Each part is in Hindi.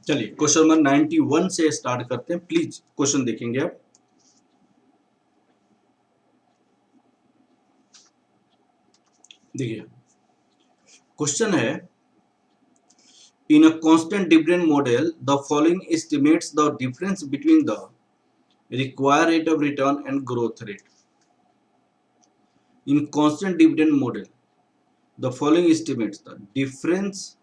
चलिए क्वेश्चन नंबर 91 से स्टार्ट करते हैं। प्लीज क्वेश्चन देखेंगे आप। देखिए क्वेश्चन है, in a constant dividend model the following estimates the difference between the required rate of return and growth rate. In constant dividend model, the following estimates the difference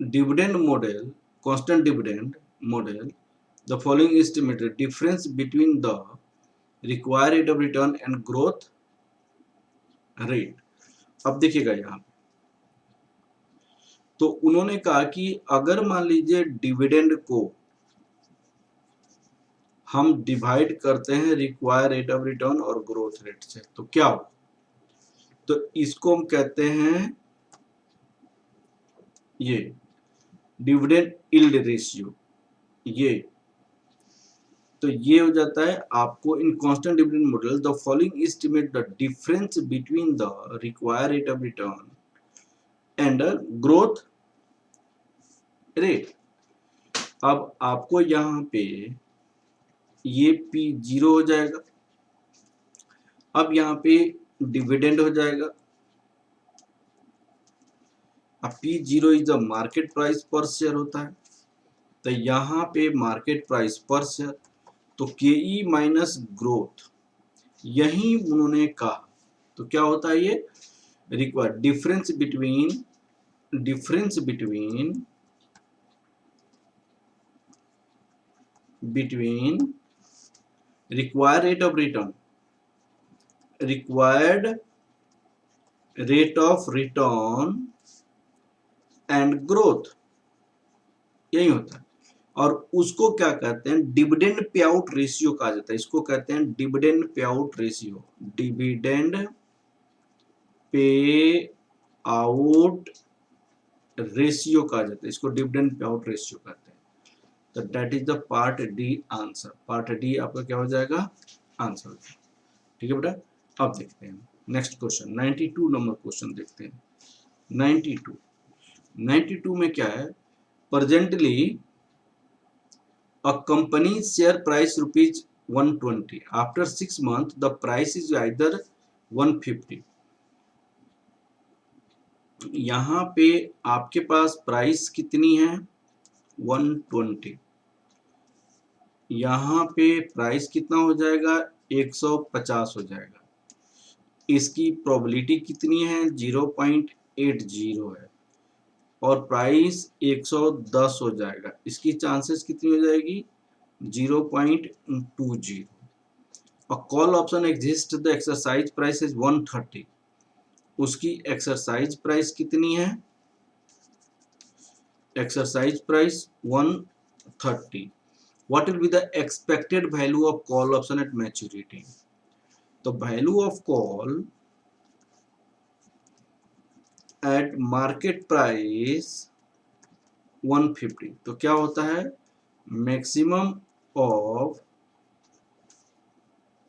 dividend model, constant dividend model, the following estimate the difference between the required rate of return and growth rate. अब देखिएगा यहाँ, तो उन्होंने कहा कि अगर मान लीजिए डिविडेंड को हम डिवाइड करते हैं रिक्वायर रेट ऑफ रिटर्न और ग्रोथ रेट से, तो क्या हो, तो इसको हम कहते हैं ये डिविडेंड यील्ड रेशियो। ये तो ये हो जाता है आपको in constant dividend model the following estimate the difference between the require rate of return and growth rate. अब आपको यहाँ पे ये P0 हो जाएगा, अब यहाँ पे डिविडेंड हो जाएगा। अब P0 is the market price पर शेयर होता है, तो यहाँ पे मार्केट प्राइस पर शेयर, तो KE माइनस ग्रोथ, यही उन्होंने कहा। तो क्या होता है ये require difference between required rate of return and growth, यही होता है। और उसको क्या कहते हैं, डिविडेंड पे आउट रेशियो कहा जाता है। इसको कहते हैं dividend pay out ratio, dividend pay out ratio कहा जाता है, इसको डिविडेंड पे आउट रेशियो कहते हैं। तो that is the part D answer. Part D आपका क्या हो जाएगा, आंसर। ठीक है बेटा, अब देखते हैं नेक्स्ट क्वेश्चन 92 नंबर क्वेश्चन देखते हैं। 92 में क्या है, presently a company share price ₹120, after 6 months the price is either 150। यहाँ पे आपके पास प्राइस कितनी है 120, यहाँ पे प्राइस कितना हो जाएगा 150 हो जाएगा। इसकी प्रोबेबिलिटी कितनी है 0.80 है, और प्राइस 110 हो जाएगा। इसकी चांसेस कितनी हो जाएगी 0.20। और call option exist, the exercise price is 130, उसकी एक्सरसाइज प्राइस कितनी है, exercise price 130। What will be the expected value of call option at maturity. तो value of call at market price 150, तो क्या होता है मैक्सिमम ऑफ,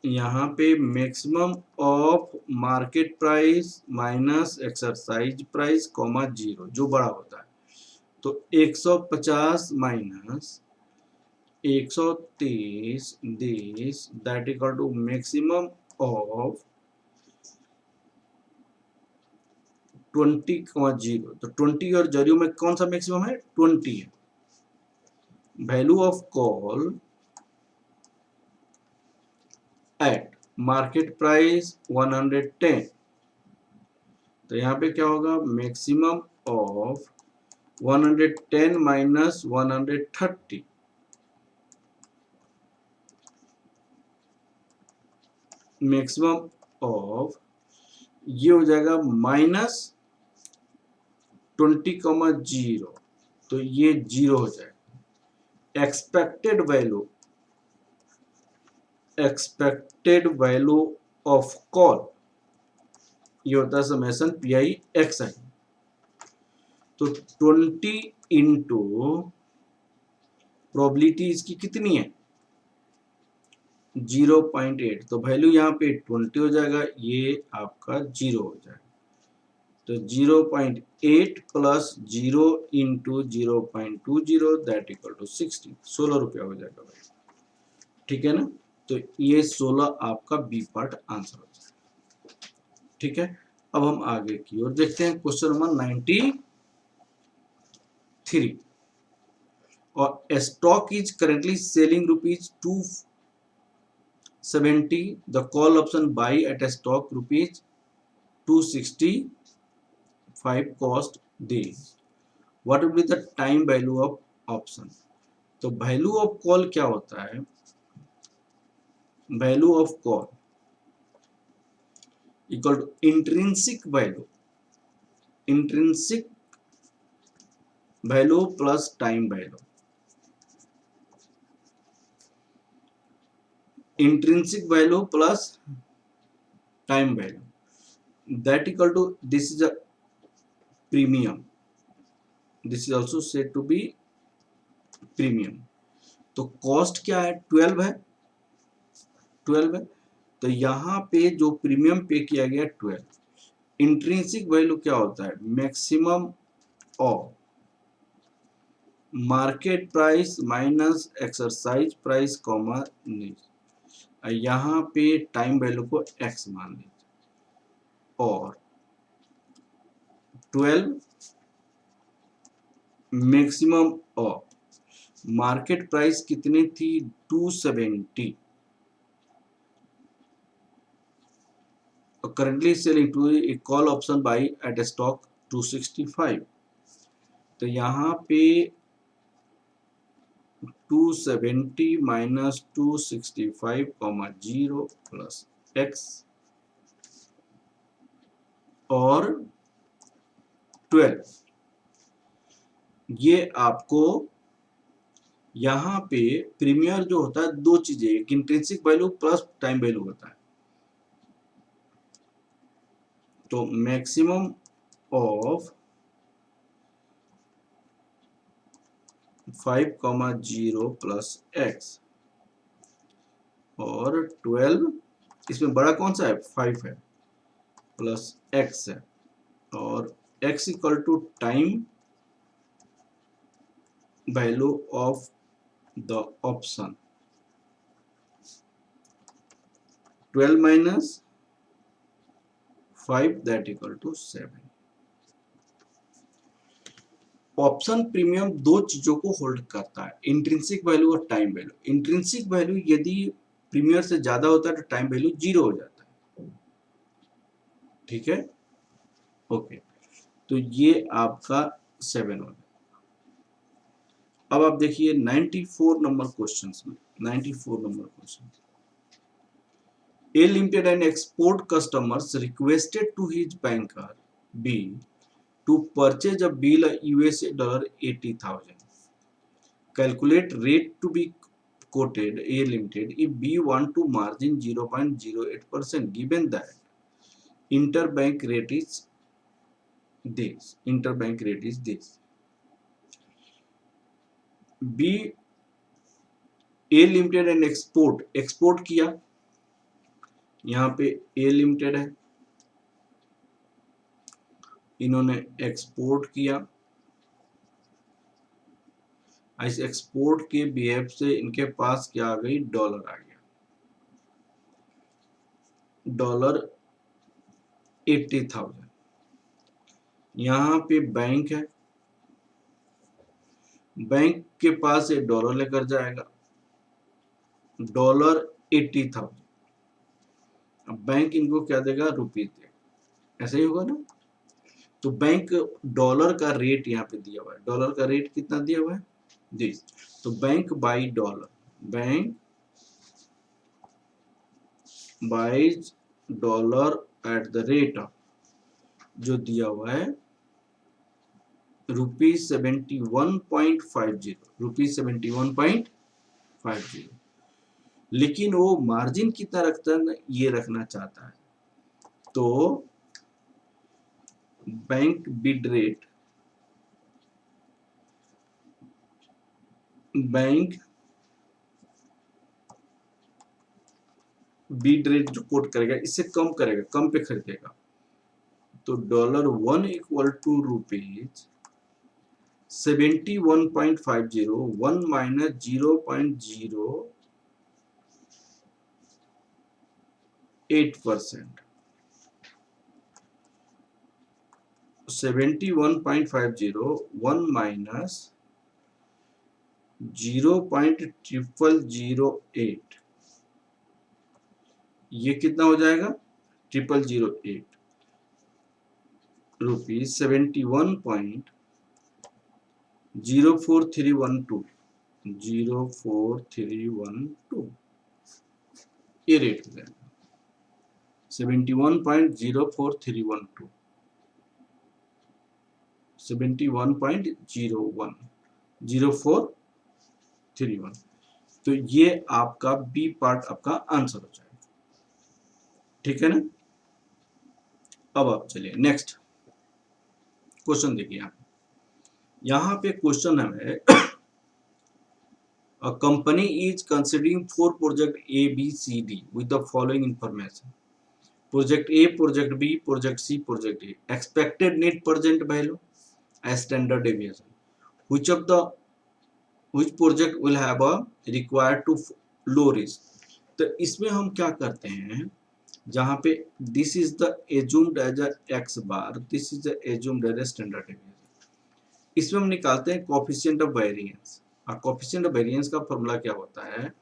यहाँ पे maximum of market price minus exercise price comma 0, जो बड़ा होता है। तो 150 minus 130 this that equal to maximum of 20,0। तो 20 और 0 में कौन सा मैक्सिमम है 20 है। Value of call at market price 110, तो यहाँ पे क्या होगा maximum of 110 minus 130, maximum of ये हो जाएगा माइनस 20,0, तो ये 0 हो जाएगा। एक्सपेक्टेड वैल्यू ऑफ कॉल ये होता है समेशन PI/XI। तो 20 इंटू प्रोबेबिलिटी इसकी कितनी है 0.8, तो वैल्यू यहाँ पे 20 हो जाएगा, ये आपका 0 हो जाएगा। तो 0.8 plus 0 into 0.20 that equal to 60, 16 रुपया हो जाएगा भाई, ठीक है ना। तो ये 16 आपका बी पार्ट आंसर हो जाएगा, ठीक है। अब हम आगे की ओर देखते हैं क्वेश्चन नंबर 93, और stock is currently selling rupees 270, the call option buy at a stock rupees 265 cost this, what will be the time value of option. तो वैल्यू ऑफ कॉल क्या होता है, value of call equal to intrinsic value, intrinsic value plus time value, intrinsic value plus time value, that equal to, this is a premium, this is also said to be premium। तो कॉस्ट क्या है, 12 है, 12 है, तो यहाँ पे जो प्रीमियम पे किया गया 12। इंट्रिंसिक वैल्यू क्या होता है, maximum of market price minus exercise price comma need, यहाँ पे टाइम वैल्यू को x मान लीजिए, और 12 मैक्सिमम ऑफ मार्केट प्राइस कितनी थी 270, currently selling to call option buy at stock 265, तो यहाँ पे 270 माइनस 265 कॉमा 0 प्लस x और 12, ये आपको यहाँ पे प्रीमियर जो होता है दो चीजें, एक intrinsic value plus time value होता है। तो मैक्सिमम ऑफ 5,0 प्लस x और 12, इसमें बड़ा कौन सा है 5 है, प्लस x है, और x equal to time value of the option, 12 minus 5 that equal to 7। Option premium दो चीजों को होल्ड करता है, इंट्रिंसिक वैल्यू और टाइम वैल्यू। इंट्रिंसिक वैल्यू यदि प्रीमियर से ज्यादा होता है तो टाइम वैल्यू 0 हो जाता है, ठीक है, ओके। तो ये आपका 7 हो गया। अब आप देखिए 94 नंबर क्वेश्चन में, 94 number question, A Limited and export customers requested to his banker B to purchase a bill USA $80,000. Calculate rate to be quoted A Limited if B want to margin 0.08%, given that interbank rate is this, interbank rate is this। B A Limited and export किया, यहाँ पे A Limited है, इन्होंने एक्सपोर्ट किया, इस एक्सपोर्ट के बिहेव से इनके पास क्या आ गई, डॉलर आ गया, $80,000। यहाँ पे बैंक है, बैंक के पास ये डॉलर लेकर जाएगा, $80,000, अब बैंक इनको क्या देगा, रुपीज देगा, ऐसा ही होगा ना। तो बैंक डॉलर का रेट यहाँ पे दिया हुआ है, डॉलर का रेट कितना दिया हुआ है दिस, तो bank buy dollar, bank buys dollar at the rate of, जो दिया हुआ है ₹71.50, ₹71.50, लेकिन वो मार्जिन कितना रखता है, ये रखना चाहता है। तो bank bid rate, bank bid rate जो कोट करेगा इससे कम करेगा, कम पे खरीदेगा, तो $1 equal to rupees 71.50, 1 minus 0.08%, 71.50 1 minus 0.0008, ये कितना हो जाएगा 0008 रुपीज 71.04312 ये रेट हो जाएगा 71.04312 71.010431। तो ये आपका बी पार्ट आपका आंसर हो जाएगा। ठीक है ना। अब आप चलिए नेक्स्ट क्वेश्चन देखिए आप। यहां पे क्वेश्चन है a company is considering 4 project A B C D with the following information: project A, project B, project C, project D, expected net present value as standard deviation, which project will have a required to low risk। तो इसमें हम क्या करते हैं, जहां पे this is the assumed as a x bar, this is the assumed as a standard deviation, इसमें हम निकालते हैं कोएफिशिएंट ऑफ वेरिएंस। और कोएफिशिएंट ऑफ वेरिएंस का फॉर्मूला क्या होता है,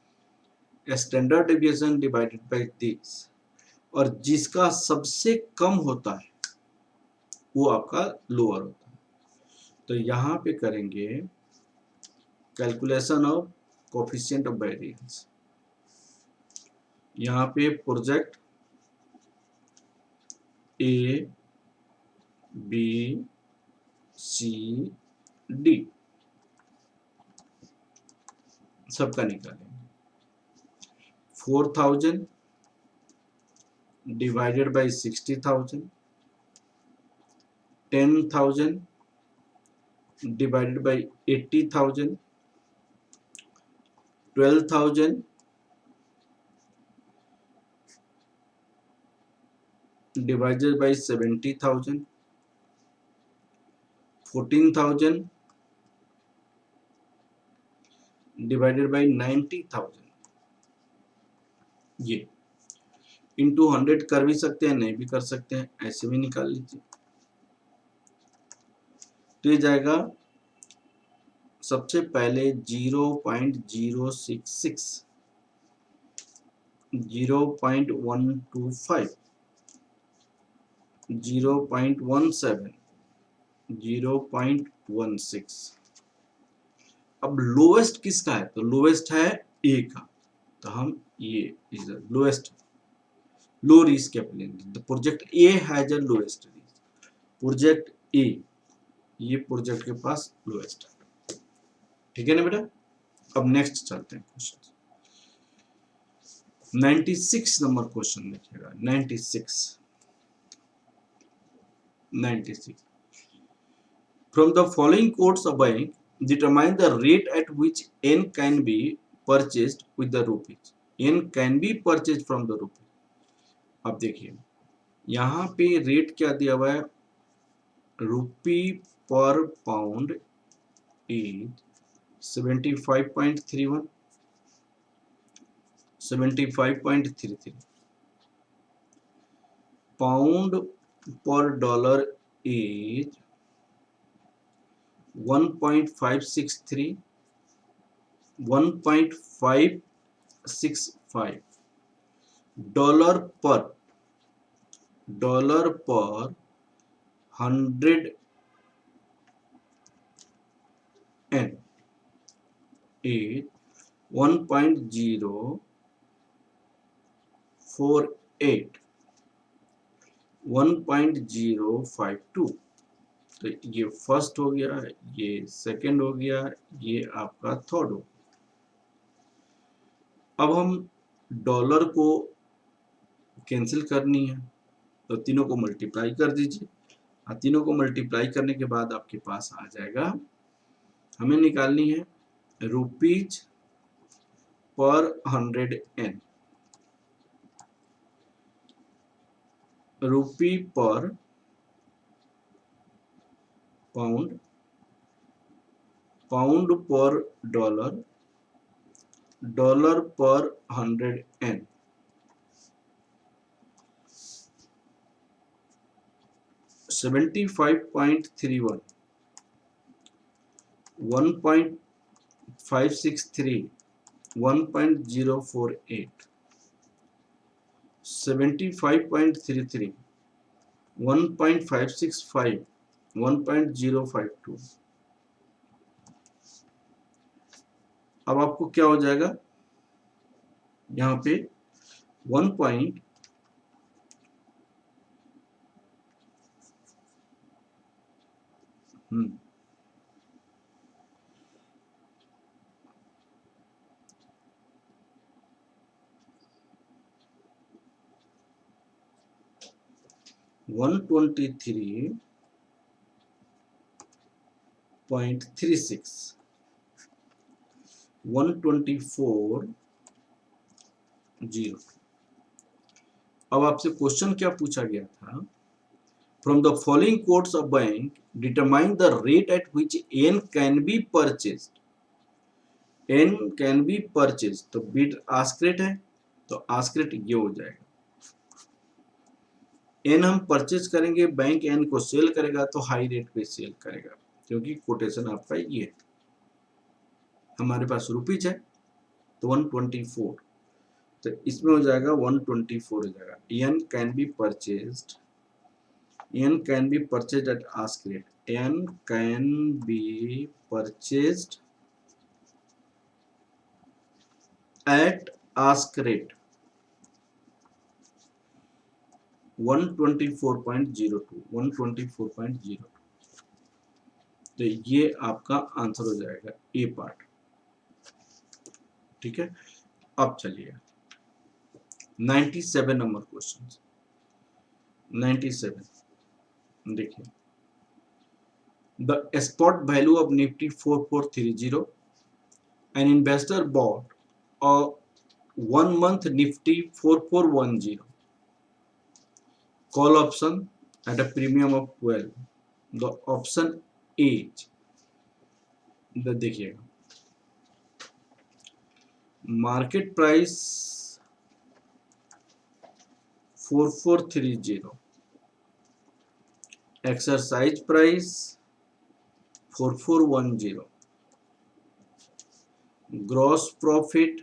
standard deviation divided by this, और जिसका सबसे कम होता है वो आपका लोअर होता है। तो यहाँ पे करेंगे calculation of coefficient of variance. यहाँ पे project A B C D सबका निकालेंगे। 4000 divided by 60,000, 10,000 divided by 80,000, 12,000 divided by 70,000, 14,000 divided by 90,000। ये इंटू 100 कर भी सकते हैं, नहीं भी कर सकते हैं, ऐसे भी निकाल लीजिए। तो ये जाएगा सबसे पहले 0.066, 0.125, 0.17, 0.16। अब लोएस्ट किसका है, तो लोएस्ट है ए का, तो हम ये is lowest low risk capital. The project A has a lowest risk, project A, ये प्रोजेक्ट के पास लोएस्ट है। ठीक है ना बेटा। अब नेक्स्ट चलते हैं क्वेश्चन 96 नंबर क्वेश्चन देखिएगा। 96 from the following codes above determine the rate at which n can be purchased with the rupees, n can be purchased from the rupees। अब देखिए यहाँ पे रेट क्या दिया हुआ है, रुपी पर पाउंड इज 75.31, 75.33, पाउंड पर डॉलर इज 1.563, 1.565, डॉलर पर 100 n is 1.048, 1.052। तो ये फर्स्ट हो गया, ये सेकंड हो गया, ये आपका थर्ड हो गया। अब हम डॉलर को कैंसिल करनी है, तो तीनों को मल्टीप्लाई कर दीजिए। तीनों को मल्टीप्लाई करने के बाद आपके पास आ जाएगा, हमें निकालनी है रुपीज पर 100 n, रुपी पर पाउंड, पाउंड पर डॉलर, डॉलर पर 100 एन, 75.31, 1.563, 1.048, 75.33, 1.565, 1.052। अब आपको क्या हो जाएगा यहाँ पे 1 पॉइंट 123.36, 124.0। अब आपसे क्वेश्चन क्या पूछा गया था, from the following quotes of bank determine the rate at which yen can be purchased, yen can be purchase, तो बिड आस्क रेट है तो आस्क रेट ये हो जाएगा, एन हम परचेज करेंगे, बैंक एन को सेल करेगा तो हाई रेट पे सेल करेगा, क्योंकि कोटेशन आपका ये है, हमारे पास रुपीज है तो 124, तो इसमें हो जाएगा 124 हो जाएगा। Yen can be purchased, yen can be purchased at ask rate, yen can be purchased at ask rate 124.02, 124.02, तो ये आपका आंसर हो जाएगा ए पार्ट। ठीक है, अब चलिए 97 नंबर क्वेश्चन, 97 देखिए, the spot value of Nifty 4430, an investor bought a 1 month Nifty 4410 call option at a premium of 12, the option is, देखिएगा market price 4430, exercise price 4410, gross profit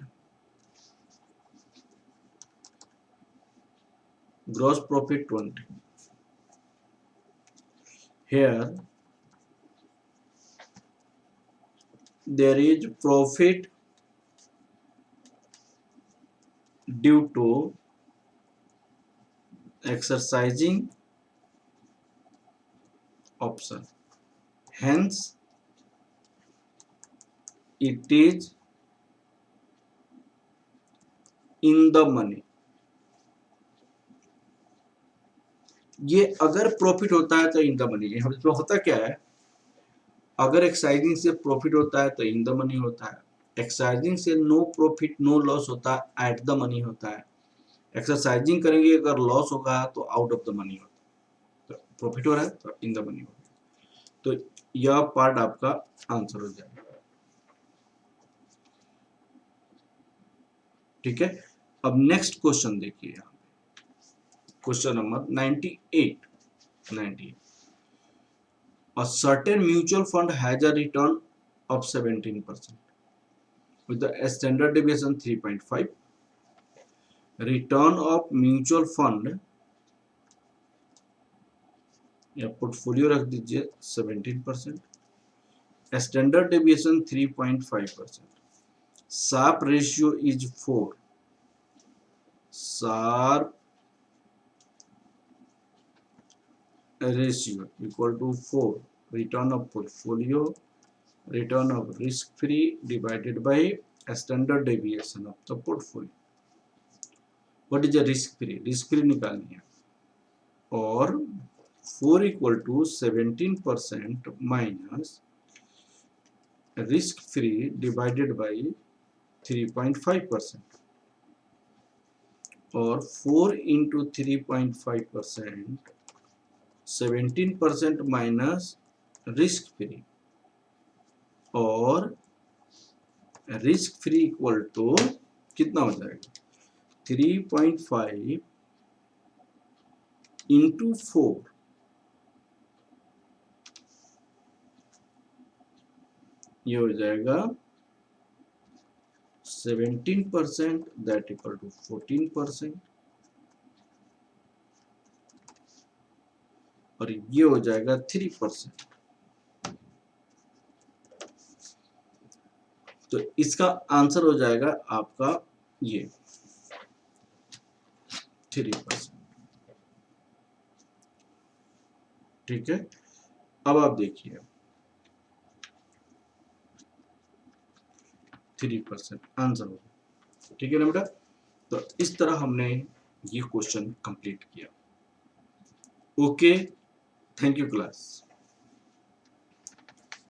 20, here there is profit due to exercising option, hence it is in the money। ये अगर प्रॉफिट होता है तो इन द मनी, इसमें होता क्या है, अगर एक्साइजिंग से प्रॉफिट होता है तो इन द मनी होता है, एक्साइजिंग से नो प्रॉफिट नो लॉस होता है एट द मनी होता है, एक्सरसाइजिंग करेंगे अगर लॉस होगा तो आउट ऑफ द मनी होता है, तो प्रॉफिट हो रहा है तो इन द मनी होगा, तो यह पार्ट आपका आंसर हो जाएगा। ठीक है, अब नेक्स्ट क्वेश्चन देखिए, question number 98। A certain mutual fund has a return of 17% with the standard deviation 3.5. Return of mutual fund या पोर्टफोलियो रख दीजिए 17%, standard deviation 3.5%, Sharpe ratio is 4, Sharpe ratio equal to 4, return of portfolio, return of risk free divided by standard deviation of the portfolio. What is a risk free, risk free निकालनी है, और 4 equal to 17% minus risk free divided by 3.5%, और 4 into 3.5%, 17% माइनस रिस्क फ्री, और रिस्क फ्री इक्वल टू कितना हो जाएगा 3.5 इंटू 4, ये हो जाएगा 17%, दैट इक्वल टू 14%, और ये हो जाएगा 3%। तो इसका आंसर हो जाएगा आपका ये 3%। ठीक है, अब आप देखिए 3% आंसर होगा। ठीक है ना बेटा, तो इस तरह हमने ये क्वेश्चन कंप्लीट किया। Okay, thank you class.